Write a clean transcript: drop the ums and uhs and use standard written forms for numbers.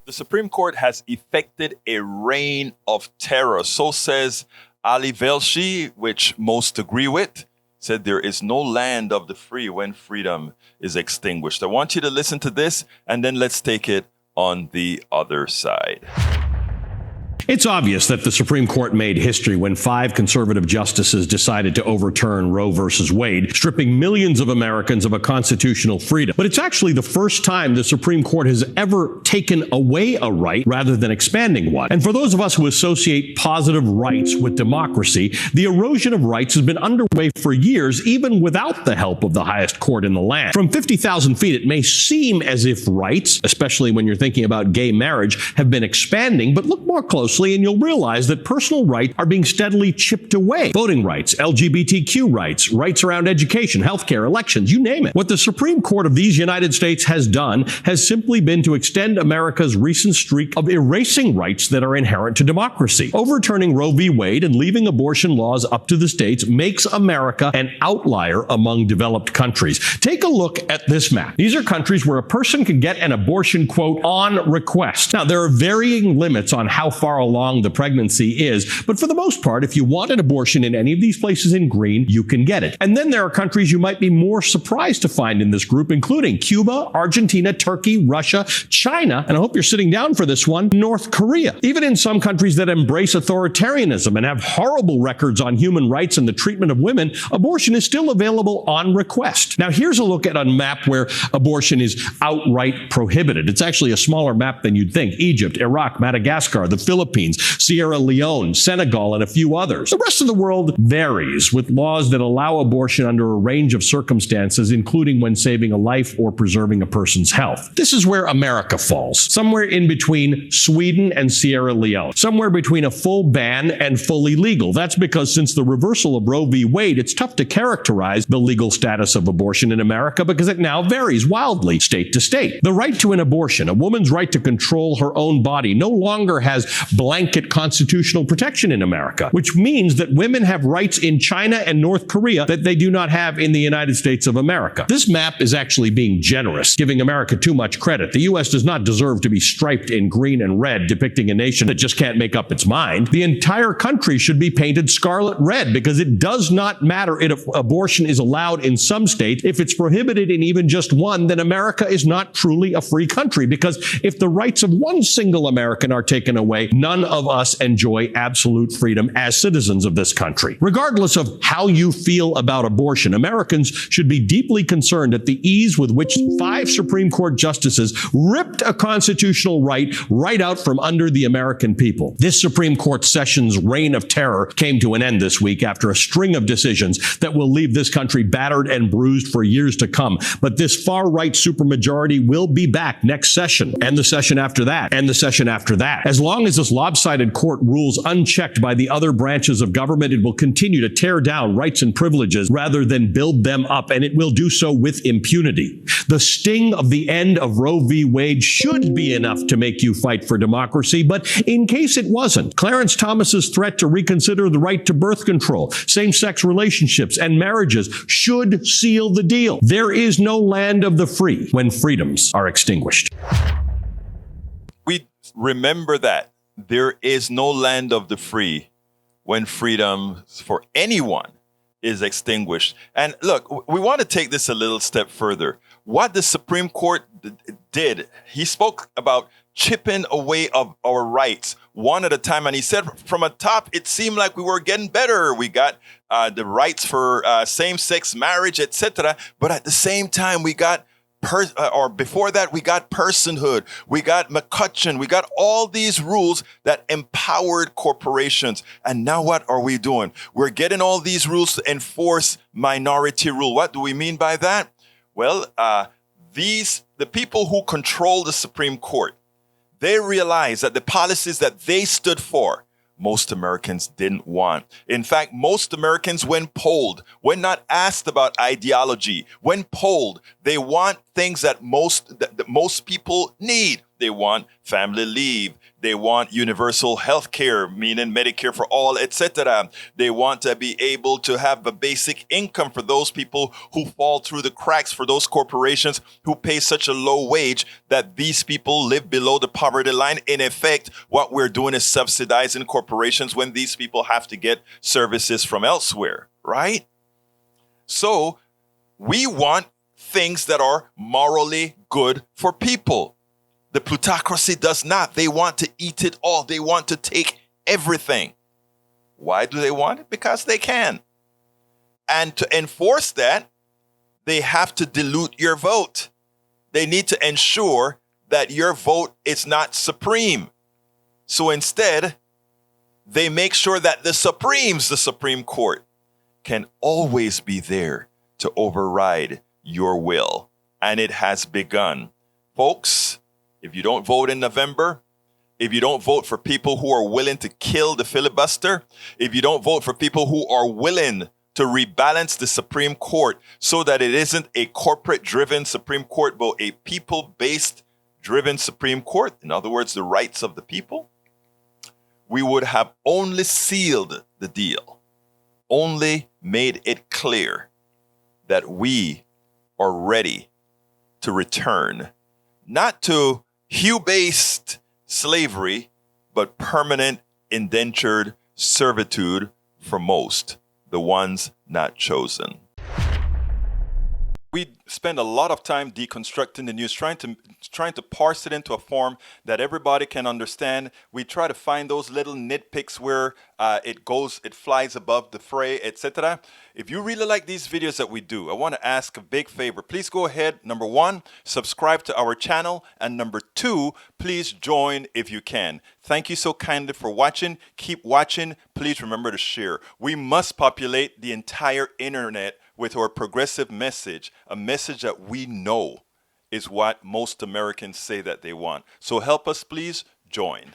The Supreme Court has effected a reign of terror. So says Ali Velshi, which most agree with, said there is no land of the free when freedom is extinguished. I want you to listen to this, and then let's take it on the other side. It's obvious that the Supreme Court made history when 5 conservative justices decided to overturn Roe versus Wade, stripping millions of Americans of a constitutional freedom. But it's actually the first time the Supreme Court has ever taken away a right rather than expanding one. And for those of us who associate positive rights with democracy, the erosion of rights has been underway for years, even without the help of the highest court in the land. From 50,000 feet, it may seem as if rights, especially when you're thinking about gay marriage, have been expanding, but look more closely and you'll realize that personal rights are being steadily chipped away. Voting rights, LGBTQ rights, rights around education, healthcare, elections, you name it. What the Supreme Court of these United States has done has simply been to extend America's recent streak of erasing rights that are inherent to democracy. Overturning Roe v. Wade and leaving abortion laws up to the states makes America an outlier among developed countries. Take a look at this map. These are countries where a person can get an abortion, quote, on request. Now, there are varying limits on how far along the pregnancy is, but for the most part, if you want an abortion in any of these places in green, you can get it. And then there are countries you might be more surprised to find in this group, including Cuba, Argentina, Turkey, Russia, China, and I hope you're sitting down for this one, North Korea. Even in some countries that embrace authoritarianism and have horrible records on human rights and the treatment of women, abortion is still available on request. Now, here's a look at a map where abortion is outright prohibited. It's actually a smaller map than you'd think. Egypt, Iraq, Madagascar, the Philippines, Sierra Leone, Senegal, and a few others. The rest of the world varies, with laws that allow abortion under a range of circumstances, including when saving a life or preserving a person's health. This is where America falls, somewhere in between Sweden and Sierra Leone, somewhere between a full ban and fully legal. That's because since the reversal of Roe v. Wade, it's tough to characterize the legal status of abortion in America because it now varies wildly state to state. The right to an abortion, a woman's right to control her own body, no longer has blanket constitutional protection in America, which means that women have rights in China and North Korea that they do not have in the United States of America. This map is actually being generous, giving America too much credit. The U.S. does not deserve to be striped in green and red, depicting a nation that just can't make up its mind. The entire country should be painted scarlet red because it does not matter if abortion is allowed in some states. If it's prohibited in even just one, then America is not truly a free country, because if the rights of one single American are taken away, none of us enjoy absolute freedom as citizens of this country. Regardless of how you feel about abortion, Americans should be deeply concerned at the ease with which 5 Supreme Court justices ripped a constitutional right out from under the American people. This Supreme Court session's reign of terror came to an end this week after a string of decisions that will leave this country battered and bruised for years to come. But this far-right supermajority will be back next session, and the session after that, and the session after that. As long as this lopsided court rules unchecked by the other branches of government, it will continue to tear down rights and privileges rather than build them up, and it will do so with impunity. The sting of the end of Roe v. Wade should be enough to make you fight for democracy, but in case it wasn't, Clarence Thomas's threat to reconsider the right to birth control, same-sex relationships, and marriages should seal the deal. There is no land of the free when freedoms are extinguished. We remember that. There is no land of the free when freedom for anyone is extinguished. And look, we want to take this a little step further. What the Supreme Court did, he spoke about chipping away of our rights one at a time. And he said from a top, it seemed like we were getting better. We got the rights for same-sex marriage, etc. But at the same time, we got before that, we got personhood, we got McCutcheon, we got all these rules that empowered corporations. And now what are we doing? We're getting all these rules to enforce minority rule. What do we mean by that? Well, the people who control the Supreme Court, they realize that the policies that they stood for, most Americans didn't want. In fact, most Americans, when polled, when not asked about ideology, when polled, they want things that most people need. They want family leave. They want universal health care, meaning Medicare for all, etc. They want to be able to have a basic income for those people who fall through the cracks, for those corporations who pay such a low wage that these people live below the poverty line. In effect, what we're doing is subsidizing corporations when these people have to get services from elsewhere, right? So we want things that are morally good for people. The plutocracy does not. They want to eat it all. They want to take everything. Why do they want it? Because they can. And to enforce that, they have to dilute your vote. They need to ensure that your vote is not supreme. So instead, they make sure that the Supreme Court, can always be there to override your will. And it has begun. Folks, if you don't vote in November, if you don't vote for people who are willing to kill the filibuster, if you don't vote for people who are willing to rebalance the Supreme Court so that it isn't a corporate-driven Supreme Court, but a people-based driven Supreme Court, in other words, the rights of the people, we would have only sealed the deal, only made it clear that we are ready to return, not to hue-based slavery, but permanent indentured servitude for most, the ones not chosen. We spend a lot of time deconstructing the news, trying to parse it into a form that everybody can understand. We try to find those little nitpicks where it flies above the fray, etc. If you really like these videos that we do, I want to ask a big favor. Please go ahead. Number one, subscribe to our channel. And number two, please join if you can. Thank you so kindly for watching. Keep watching. Please remember to share. We must populate the entire internet with our progressive message, a message that we know is what most Americans say that they want. So help us, please join.